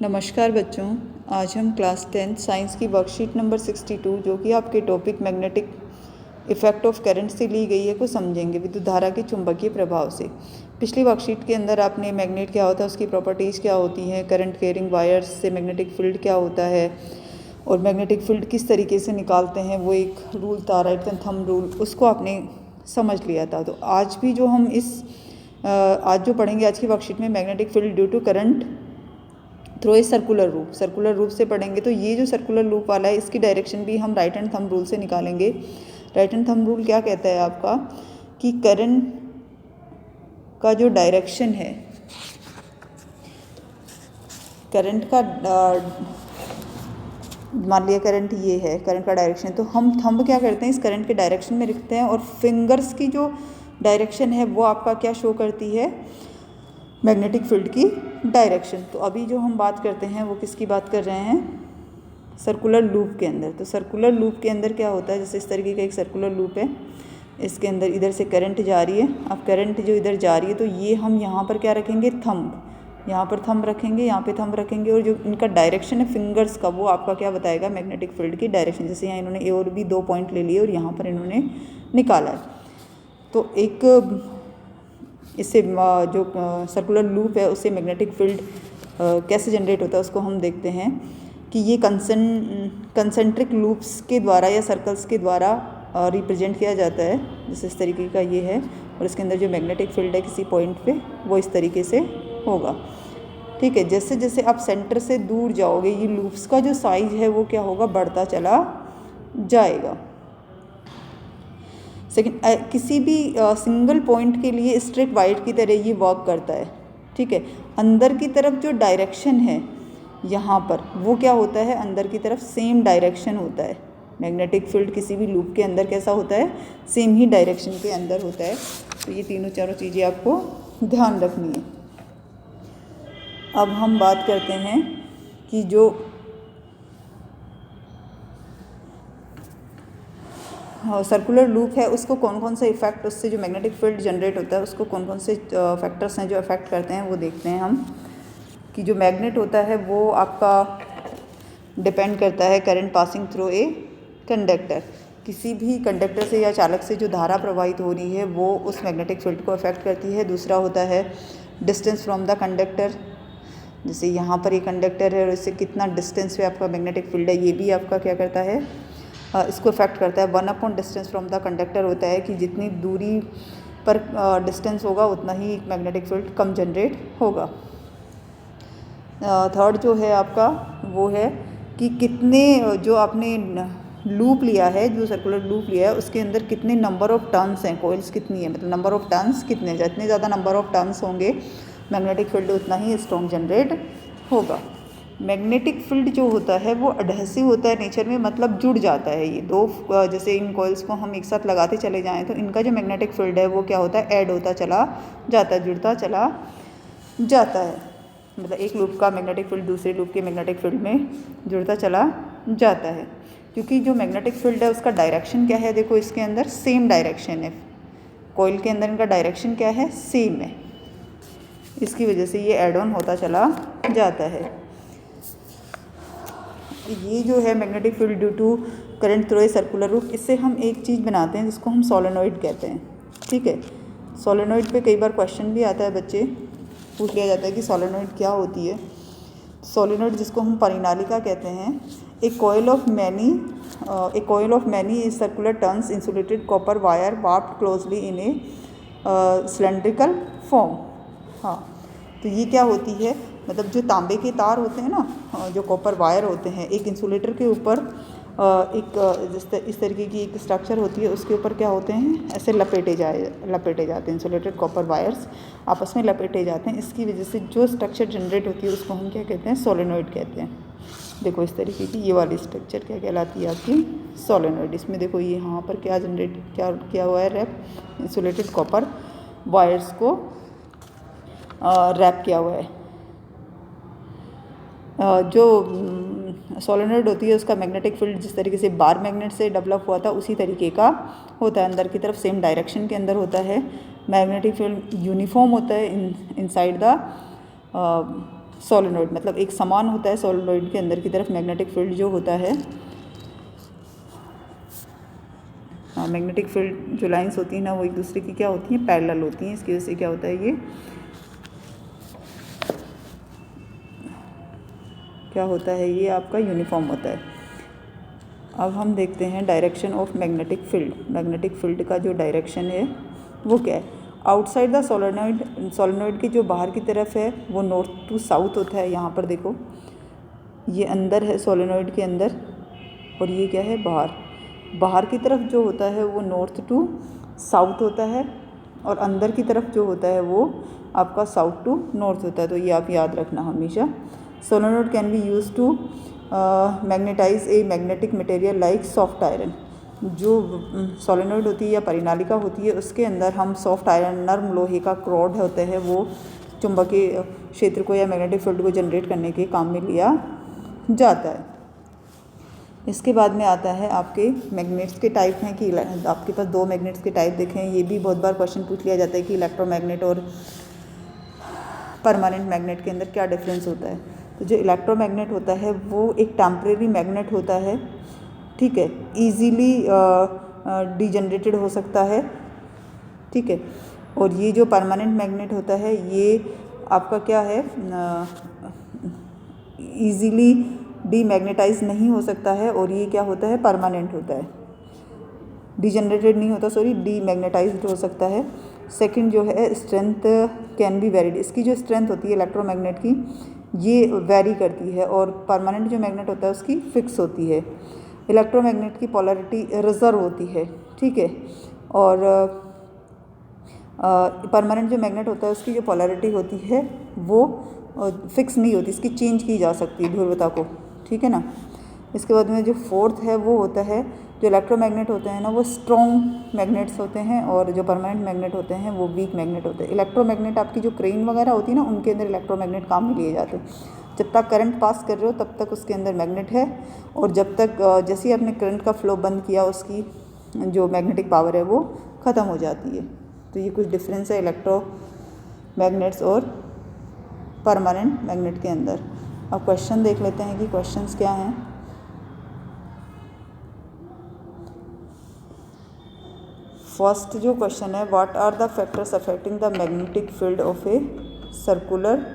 नमस्कार बच्चों, आज हम क्लास 10 साइंस की वर्कशीट नंबर 62 जो कि आपके topic magnetic effect of current से ली गई है को समझेंगे विद्युत धारा के चुंबकीय प्रभाव से। पिछली वर्कशीट के अंदर आपने मैग्नेट क्या होता है, उसकी प्रॉपर्टीज़ क्या होती हैं, करंट कैरिंग वायर्स से मैग्नेटिक फील्ड क्या होता है और मैग्नेटिक फील्ड किस तरीके से निकालते हैं, वो एक रूल था राइट एंड थंब रूल, उसको आपने समझ लिया था। तो आज भी जो हम आज जो पढ़ेंगे आज की वर्कशीट में magnetic field due to current through a circular रूप से पढ़ेंगे। तो ये जो सर्कुलर लूप वाला है इसकी डायरेक्शन भी हम राइट एंड थंब रूल से निकालेंगे। राइट एंड थंब रूल क्या कहता है आपका कि करंट का जो डायरेक्शन है, करंट का मान लिया करंट ये है, करंट का डायरेक्शन, तो हम थंब क्या करते हैं इस करंट के डायरेक्शन में लिखते हैं और फिंगर्स की जो डायरेक्शन है वो आपका क्या शो करती है, मैग्नेटिक फील्ड की डायरेक्शन। तो अभी जो हम बात करते हैं वो किसकी बात कर रहे हैं, सर्कुलर लूप के अंदर। तो सर्कुलर लूप के अंदर क्या होता है, जैसे इस तरीके का एक सर्कुलर लूप है, इसके अंदर इधर से करंट जा रही है। अब करंट जो इधर जा रही है तो ये हम यहाँ पर क्या रखेंगे, थंब, यहाँ पर थंब रखेंगे, यहाँ पे थंब रखेंगे और जो इनका डायरेक्शन है फिंगर्स का वो आपका क्या बताएगा, मैग्नेटिक फील्ड की डायरेक्शन। जैसे यहाँ इन्होंने ए और बी 2 पॉइंट ले लिए और यहाँ पर इन्होंने निकाला है। तो एक इससे जो सर्कुलर लूप है उससे मैग्नेटिक फील्ड कैसे जनरेट होता है उसको हम देखते हैं कि ये कंसेंट्रिक लूप्स के द्वारा या सर्कल्स के द्वारा रिप्रेजेंट किया जाता है। जैसे इस तरीके का ये है और इसके अंदर जो मैग्नेटिक फील्ड है किसी पॉइंट पे वो इस तरीके से होगा। ठीक है, जैसे जैसे आप सेंटर से दूर जाओगे ये लूप्स का जो साइज है वो क्या होगा, बढ़ता चला जाएगा। सेकेंड, किसी भी सिंगल पॉइंट के लिए स्ट्रेट वाइड की तरह ये वर्क करता है। ठीक है, अंदर की तरफ जो डायरेक्शन है यहाँ पर वो क्या होता है, अंदर की तरफ सेम डायरेक्शन होता है। मैग्नेटिक फील्ड किसी भी लूप के अंदर कैसा होता है, सेम ही डायरेक्शन के अंदर होता है। तो ये तीनों चारों चीज़ें आपको ध्यान रखनी है। अब हम बात करते हैं कि जो सर्कुलर लूप है उसको कौन कौन से इफेक्ट, उससे जो मैग्नेटिक फील्ड जनरेट होता है उसको कौन कौन से फैक्टर्स हैं जो अफेक्ट करते हैं वो देखते हैं हम। कि जो मैग्नेट होता है वो आपका डिपेंड करता है current passing through a conductor. किसी भी कंडक्टर से या चालक से जो धारा प्रवाहित हो रही है वो उस मैग्नेटिक फील्ड को अफेक्ट करती है। दूसरा होता है डिस्टेंस फ्रॉम द कंडक्टर, जैसे यहाँ पर ये कंडक्टर है और इससे कितना डिस्टेंस पे आपका मैग्नेटिक फील्ड है, ये भी आपका क्या करता है, इसको अफेक्ट करता है। 1 डिस्टेंस फ्रॉम द कंडक्टर होता है कि जितनी दूरी पर डिस्टेंस होगा उतना ही मैग्नेटिक फील्ड कम जनरेट होगा। थर्ड जो है आपका वो है कि कितने जो आपने लूप लिया है, जो सर्कुलर लूप लिया है उसके अंदर कितने नंबर ऑफ टर्न्स हैं, कोइल्स कितनी है, मतलब नंबर ऑफ टर्न्स कितने, जितने ज़्यादा नंबर ऑफ टर्न्स होंगे मैग्नेटिक फील्ड उतना ही स्ट्रॉन्ग जनरेट होगा। मैग्नेटिक फील्ड जो होता है वो एडहेसिव होता है नेचर में, मतलब जुड़ जाता है। ये दो जैसे इन कॉइल्स को हम एक साथ लगाते चले जाएं तो इनका जो मैग्नेटिक फील्ड है वो क्या होता है, ऐड होता चला जाता है, जुड़ता चला जाता है। मतलब एक लूप का मैग्नेटिक फील्ड दूसरे लूप के मैग्नेटिक फील्ड में जुड़ता चला जाता है, क्योंकि जो मैग्नेटिक फील्ड है उसका डायरेक्शन क्या है, देखो इसके अंदर सेम डायरेक्शन है, कॉइल के अंदर इनका डायरेक्शन क्या है, सेम है, इसकी वजह से ये एड ऑन होता चला जाता है। ये जो है magnetic field due to current through a circular loop, इससे हम एक चीज़ बनाते हैं जिसको हम सोलेनॉइड कहते हैं। ठीक है, सोलेनॉइड पे कई बार क्वेश्चन भी आता है, बच्चे पूछ लिया जाता है कि सोलेनॉइड क्या होती है। सोलेनॉइड जिसको हम परिनालिका कहते हैं, a coil of many circular turns insulated copper wire warped closely in a cylindrical form. हाँ, तो ये क्या होती है, मतलब जो तांबे के तार होते हैं ना, जो कॉपर वायर होते हैं, एक इंसुलेटर के ऊपर इस तरीके की एक स्ट्रक्चर होती है, उसके ऊपर क्या होते हैं, ऐसे लपेटे जाते हैं, इंसुलेटेड कॉपर वायर्स आपस में लपेटे जाते हैं। इसकी वजह से जो स्ट्रक्चर जनरेट होती है उसको हम क्या कहते हैं, सोलेनॉइड कहते हैं। देखो इस तरीके की ये वाली स्ट्रक्चर क्या कहलाती है आपकी, सोलेनॉइड। इसमें देखो ये यहाँ पर क्या जनरेट क्या किया हुआ है, रैप, इंसुलेटेड कॉपर वायर्स को रैप किया हुआ है। जो सोलेनॉइड होती है उसका मैग्नेटिक फील्ड जिस तरीके से बार मैग्नेट से डेवलप हुआ था उसी तरीके का होता है, अंदर की तरफ सेम डायरेक्शन के अंदर होता है। मैग्नेटिक फील्ड यूनिफॉर्म होता है इनसाइड द सोलेनोइड, मतलब एक समान होता है सोलेनोइड के अंदर की तरफ मैग्नेटिक फील्ड जो होता है। हाँ, मैग्नेटिक फील्ड जो लाइंस होती हैं ना वो एक दूसरे की क्या होती हैं, पैरेलल होती हैं। इसकी वजह से क्या होता है, ये क्या होता है, ये आपका यूनिफॉर्म होता है। अब हम देखते हैं direction of magnetic field. Magnetic field का जो डायरेक्शन है वो क्या है, आउटसाइड द सोलेनोइड, सोलेनोइड की जो बाहर की तरफ है वो नॉर्थ टू साउथ होता है। यहाँ पर देखो ये अंदर है सोलेनोइड के अंदर, और ये क्या है, बाहर। बाहर की तरफ जो होता है वो नॉर्थ टू साउथ होता है, और अंदर की तरफ जो होता है वो आपका साउथ टू नॉर्थ होता है। तो ये आप याद रखना हमेशा। Solenoid can be use to magnetize a magnetic material like soft iron. जो सोलेनोइड होती है या परिनालिका होती है उसके अंदर हम सॉफ्ट आयरन, नर्म लोहे का रॉड होते हैं, वो चुंबकीय क्षेत्र को या मैग्नेटिक फील्ड को जनरेट करने के काम में लिया जाता है। इसके बाद में आता है आपके मैग्नेट्स के टाइप हैं कि आपके पास 2 मैग्नेट्स के टाइप देखें। ये भी बहुत बार क्वेश्चन पूछ लिया जाता है कि इलेक्ट्रोमैग्नेट और परमानेंट मैग्नेट के अंदर क्या डिफरेंस होता है। तो जो इलेक्ट्रोमैग्नेट होता है वो एक टेम्परेरी मैग्नेट होता है, ठीक है, ईजीली डिजनरेटेड हो सकता है, ठीक है। और ये जो परमानेंट मैग्नेट होता है ये आपका क्या है, ईजीली डीमैग्नेटाइज नहीं हो सकता है, और ये क्या होता है, परमानेंट होता है, डिजनरेटेड नहीं होता, सॉरी, डीमैग्नेटाइज्ड हो सकता है। सेकंड जो है स्ट्रेंथ कैन बी वेरीड। इसकी जो स्ट्रेंथ होती है इलेक्ट्रोमैग्नेट की ये वेरी करती है, और परमानेंट जो मैग्नेट होता है उसकी फिक्स होती है। इलेक्ट्रोमैग्नेट की पोलैरिटी रिजर्व होती है, ठीक है, और परमानेंट जो मैग्नेट होता है उसकी जो पोलैरिटी होती है वो फिक्स नहीं होती, इसकी चेंज की जा सकती है ध्रुवता को, ठीक है ना। इसके बाद में जो फोर्थ है वो होता है, जो इलेक्ट्रोमैग्नेट होते हैं ना वो स्ट्रॉन्ग मैग्नेट्स होते हैं, और जो परमानेंट मैग्नेट होते हैं वो वीक मैग्नेट होते हैं। इलेक्ट्रोमैग्नेट आपकी जो क्रेन वगैरह होती है ना उनके अंदर इलेक्ट्रोमैग्नेट काम में लिए जाते हैं। जब तक करंट पास कर रहे हो तब तक उसके अंदर मैग्नेट है, और जब तक जैसे ही आपने करंट का फ्लो बंद किया उसकी जो मैग्नेटिक पावर है वो ख़त्म हो जाती है। तो ये कुछ डिफरेंस है इलेक्ट्रोमैग्नेट्स और परमानेंट मैग्नेट के अंदर। अब क्वेश्चन देख लेते हैं कि क्वेश्चंस क्या हैं। फर्स्ट जो क्वेश्चन है, what are the factors affecting the magnetic field of a circular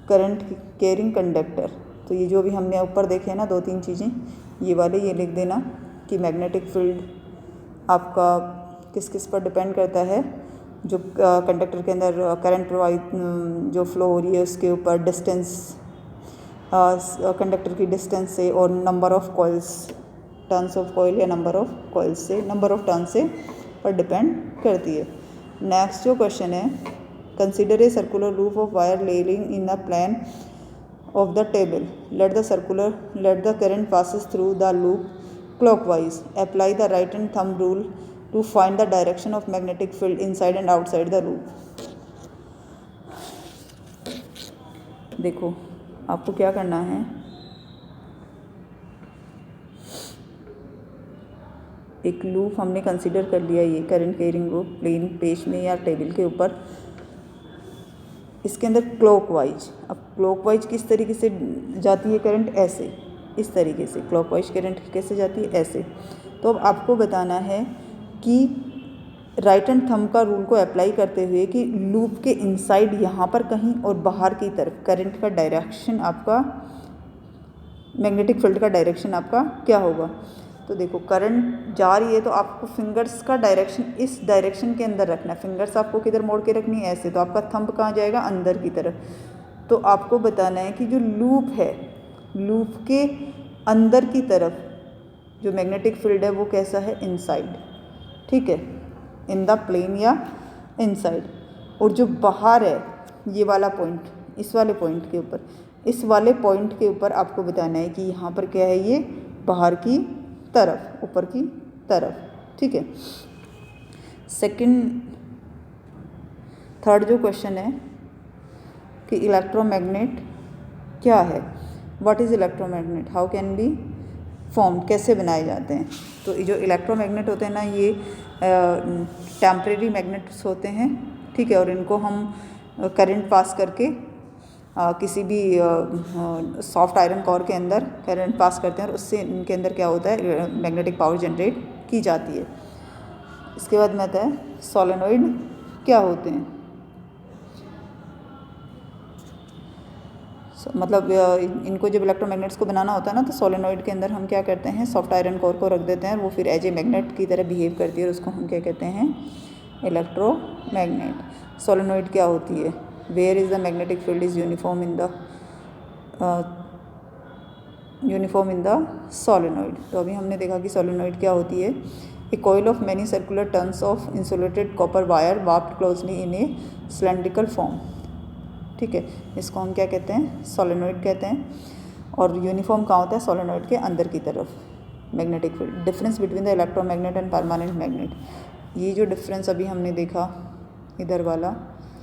current carrying conductor. तो ये जो भी हमने ऊपर देखे हैं ना 2-3 चीज़ें, ये वाले ये लिख देना कि मैग्नेटिक फील्ड आपका किस किस पर डिपेंड करता है। जो कंडक्टर के अंदर करंट प्रवाहित जो फ्लो हो रही है उसके ऊपर, डिस्टेंस, कंडक्टर की डिस्टेंस से, और number of coils, turns of coil या नंबर ऑफ कॉइल्स से, नंबर ऑफ टर्न से पर डिपेंड करती है। नेक्स्ट जो क्वेश्चन है, consider a circular loop of wire laying in the plane of the table, let the current passes through the loop clockwise, apply the right hand thumb rule to find the direction of magnetic field inside and outside the loop। देखो आपको क्या करना है, एक loop हमने consider कर लिया, ये current carrying loop plane page में या टेबल के ऊपर, इसके अंदर क्लॉकवाइज। अब क्लॉकवाइज किस तरीके से जाती है करंट, ऐसे, इस तरीके से क्लॉकवाइज करंट कैसे जाती है, ऐसे। तो अब आपको बताना है कि राइट हैंड थंब का रूल को अप्लाई करते हुए कि लूप के इनसाइड यहाँ पर कहीं और बाहर की तरफ करंट का डायरेक्शन, आपका मैग्नेटिक फील्ड का डायरेक्शन आपका क्या होगा। तो देखो करंट जा रही है तो आपको फिंगर्स का डायरेक्शन इस डायरेक्शन के अंदर रखना है। फिंगर्स आपको किधर मोड़ के रखनी है, ऐसे। तो आपका थंब कहाँ जाएगा, अंदर की तरफ। तो आपको बताना है कि जो लूप है, लूप के अंदर की तरफ जो मैग्नेटिक फील्ड है वो कैसा है, इनसाइड, ठीक है, इन द प्लेन या इनसाइड। और जो बाहर है ये वाला पॉइंट, इस वाले पॉइंट के ऊपर, इस वाले पॉइंट के ऊपर आपको बताना है कि यहाँ पर क्या है, ये बाहर की तरफ, ऊपर की तरफ, ठीक है। थर्ड जो क्वेश्चन है कि इलेक्ट्रोमैग्नेट क्या है, what is electromagnet, how can be formed, कैसे बनाए जाते हैं। तो जो इलेक्ट्रोमैग्नेट होते हैं ना ये टेम्परेरी मैग्नेट्स होते हैं, ठीक है, और इनको हम करंट पास करके किसी भी सॉफ्ट आयरन कोर के अंदर करंट पास करते हैं और उससे इनके अंदर क्या होता है, मैग्नेटिक पावर जनरेट की जाती है। इसके बाद में आता है सोलेनोइड क्या होते हैं। मतलब इनको जब इलेक्ट्रोमैग्नेट्स को बनाना होता है ना, तो सोलेनोइड के अंदर हम क्या करते हैं, सॉफ्ट आयरन कोर को रख देते हैं और वो फिर एज ए मैग्नेट की तरह बिहेव करती है और उसको हम क्या कहते हैं, इलेक्ट्रोमैग्नेट। सोलेनोइड क्या होती है, where is the magnetic field is uniform in the solenoid. तो अभी हमने देखा कि सोलेनोइड क्या होती है, a coil of many circular turns of insulated copper wire warped closely in a cylindrical form. ठीक है, इसको हम क्या कहते हैं, सोलेनोइड कहते हैं। और यूनिफॉर्म कहाँ होता है, सोलेनोइड के अंदर की तरफ magnetic field. Difference between the electromagnet and permanent magnet, ये जो डिफरेंस अभी हमने देखा इधर वाला,